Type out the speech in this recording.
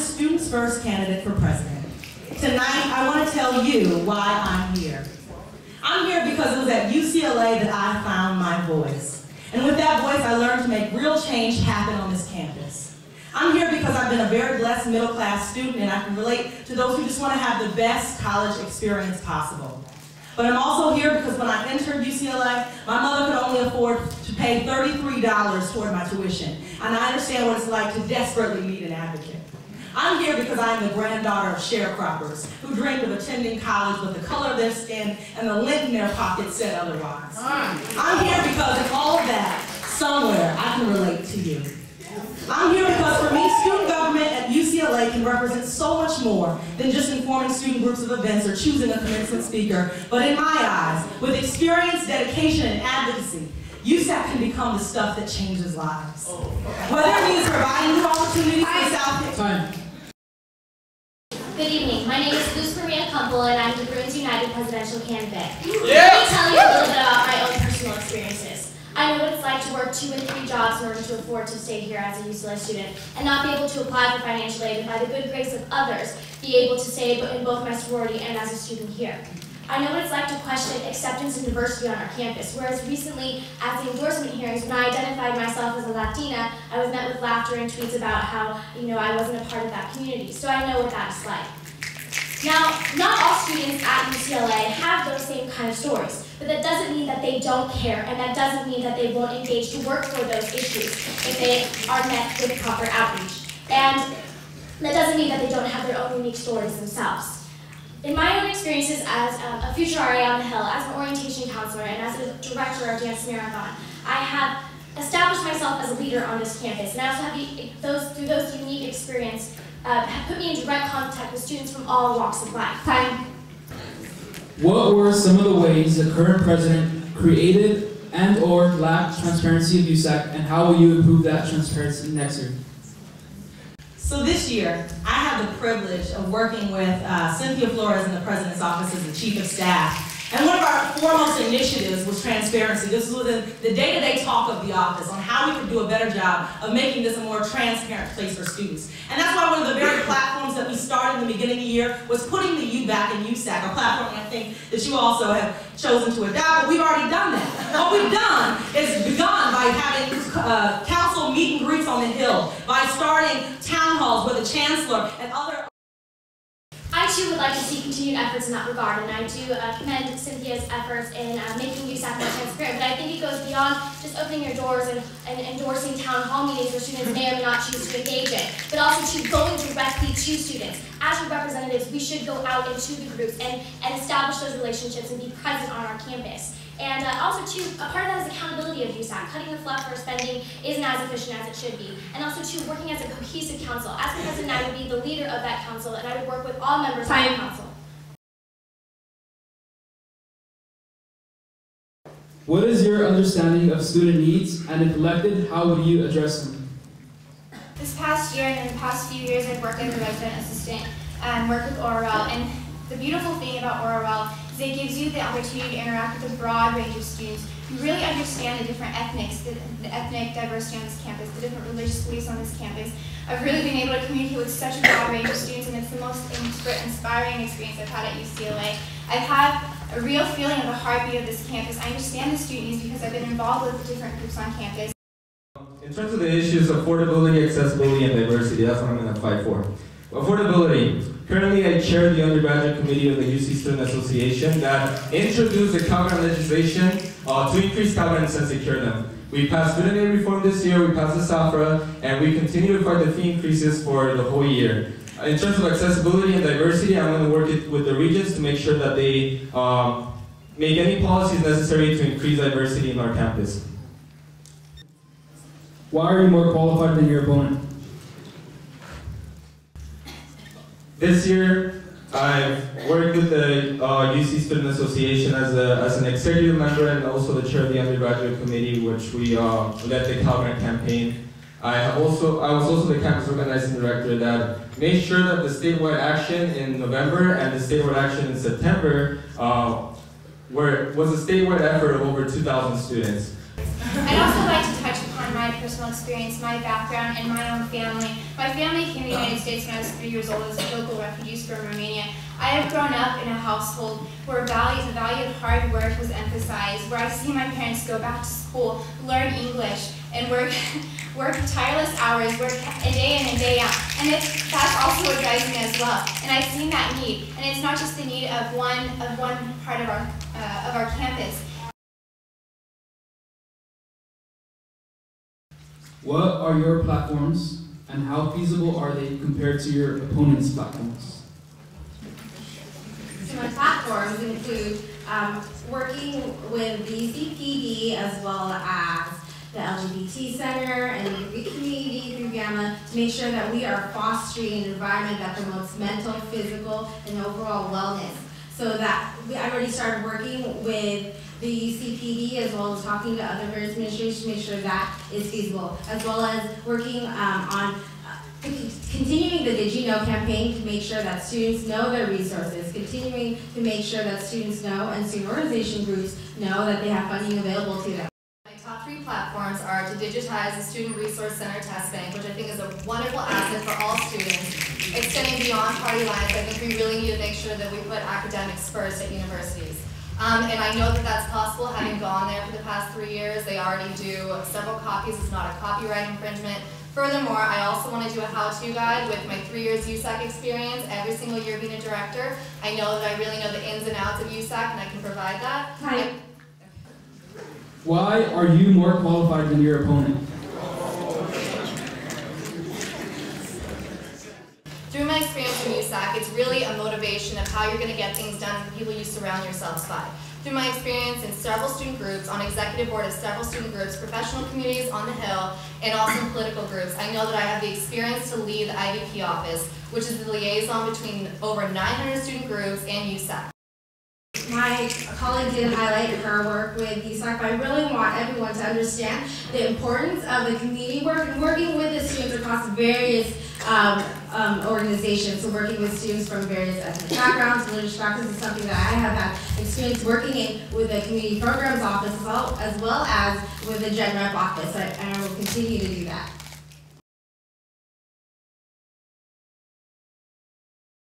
the Students First candidate for president. Tonight, I want to tell you why I'm here. I'm here because it was at UCLA that I found my voice. And with that voice, I learned to make real change happen on this campus. I'm here because I've been a very blessed middle-class student, and I can relate to those who just want to have the best college experience possible. But I'm also here because when I entered UCLA, my mother could only afford to pay $33 toward my tuition. And I understand what it's like to desperately need an advocate. I'm here because I am the granddaughter of sharecroppers who dreamed of attending college, but the color of their skin and the lint in their pockets said otherwise. I'm here because in all of that, somewhere I can relate to you. I'm here because for me, student government at UCLA can represent so much more than just informing student groups of events or choosing a commencement speaker, but in my eyes, with experience, dedication, and advocacy, USAC can become the stuff that changes lives. Whether it means providing new opportunities for South Carolina. Good evening. My name is Luz Maria Kumpel, and I'm the Bruins United presidential candidate. Yeah. Let me tell you a little bit about my own personal experiences. I know what it's like to work 2 and 3 jobs in order to afford to stay here as a UCLA student and not be able to apply for financial aid, and by the good grace of others, be able to stay in both my sorority and as a student here. I know what it's like to question acceptance and diversity on our campus, whereas recently at the endorsement hearings, when I identified myself as a Latina, I was met with laughter and tweets about how, I wasn't a part of that community. So I know what that's like. Now, not all students at UCLA have those same kind of stories, but that doesn't mean that they don't care, and that doesn't mean that they won't engage to work for those issues if they are met with proper outreach. And that doesn't mean that they don't have their own unique stories themselves. In my own experiences as a future RA on the Hill, as an orientation counselor, and as a director of Dance Marathon, I have established myself as a leader on this campus, and I also have through those unique experiences have put me in direct contact with students from all walks of life. What were some of the ways the current president created and/or lacked transparency of USAC, and how will you improve that transparency next year? So this year, I have the privilege of working with Cynthia Flores in the President's Office as the Chief of Staff. And one of our foremost initiatives was transparency. This was the day-to-day talk of the office on how we could do a better job of making this a more transparent place for students. And that's why one of the very platforms that we started in the beginning of the year was putting the U back in USAC, a platform I think that you also have chosen to adopt, but we've already done that. What we've done is begun by having council meet and greets on the Hill, by starting town halls with the chancellor and other. I too would like to see continued efforts in that regard, and I do commend Cynthia's efforts in making USAC more transparent, but I think it goes beyond just opening your doors and endorsing town hall meetings where students may or may not choose to engage in, but also to going directly to students. As your representatives, we should go out into the groups and establish those relationships and be present on our campus. And also, too, a part of that is accountability of USAC. Cutting the fluff for spending isn't as efficient as it should be. And also, too, working as a cohesive council. As the president, I would be the leader of that council, and I would work with all members of the council. What is your understanding of student needs, and if elected, how would you address them? This past year and in the past few years, I've worked as a resident assistant and worked with ORL. And the beautiful thing about ORL is it gives you the opportunity to interact with a broad range of students. You really understand the different ethnics, the ethnic diversity on this campus, the different religious beliefs on this campus. I've really been able to communicate with such a broad range of students, and it's the most inspiring experience I've had at UCLA. I've had a real feeling of the heartbeat of this campus. I understand the student needs because I've been involved with the different groups on campus. In terms of the issues of affordability, accessibility, and diversity, that's what I'm going to fight for. Affordability. Currently, I chair the undergraduate committee of the UC Student Association that introduced the Cal Grant legislation to increase Cal Grants and secure them. We passed student aid reform this year, we passed the SAFRA, and we continue to fight the fee increases for the whole year. In terms of accessibility and diversity, I'm going to work with the regents to make sure that they make any policies necessary to increase diversity in our campus. Why are you more qualified than your opponent? This year, I've worked with the UC Student Association as an executive member and also the chair of the undergraduate committee, which we led the Cal Grant campaign. I was also the campus organizing director that made sure that the statewide action in November and the statewide action in September was a statewide effort of over 2,000 students. I'd also like to touch upon my personal experience, my background, and my own family. My family came to the United States when I was 3 years old as local refugees from Romania. I have grown up in a household where the value of hard work was emphasized, where I see my parents go back to school, learn English, and work tireless hours, work a day in and day out. And that's also what drives me as well. And I've seen that need. And it's not just the need of one part of our campus. What are your platforms, and how feasible are they compared to your opponent's platforms? So my platforms include working with the UCPD as well as the LGBT Center and the community through Gamma to make sure that we are fostering an environment that promotes mental, physical, and overall wellness. So that I already started working with the UCPD as well as talking to other various ministries to make sure that is feasible, as well as working on continuing the Did You Know campaign to make sure that students know their resources, continuing to make sure that students know and student organization groups know that they have funding available to them. My top 3 platforms are to digitize the Student Resource Center Test Bank, which I think is a wonderful asset for all students. Extending beyond party lines, I think we really need to make sure that we put academics first at universities. And I know that that's possible, having gone there for the past 3 years. They already do several copies. It's not a copyright infringement. Furthermore, I also want to do a how-to guide with my 3 years USAC experience, every single year being a director. I know that I really know the ins and outs of USAC, and I can provide that. Hi. Why are you more qualified than your opponent? Through my experience in USAC, it's really a motivation of how you're going to get things done and the people you surround yourselves by. Through my experience in several student groups, on executive board of several student groups, professional communities on the Hill, and also in political groups, I know that I have the experience to lead the IVP office, which is the liaison between over 900 student groups and USAC. My colleague did highlight her work with USAC, but I really want everyone to understand the importance of the community work and working with the students across various organizations. So working with students from various ethnic backgrounds, religious backgrounds is something that I have had experience working in with the community programs office as well as with the Gen Rep office, and I will continue to do that.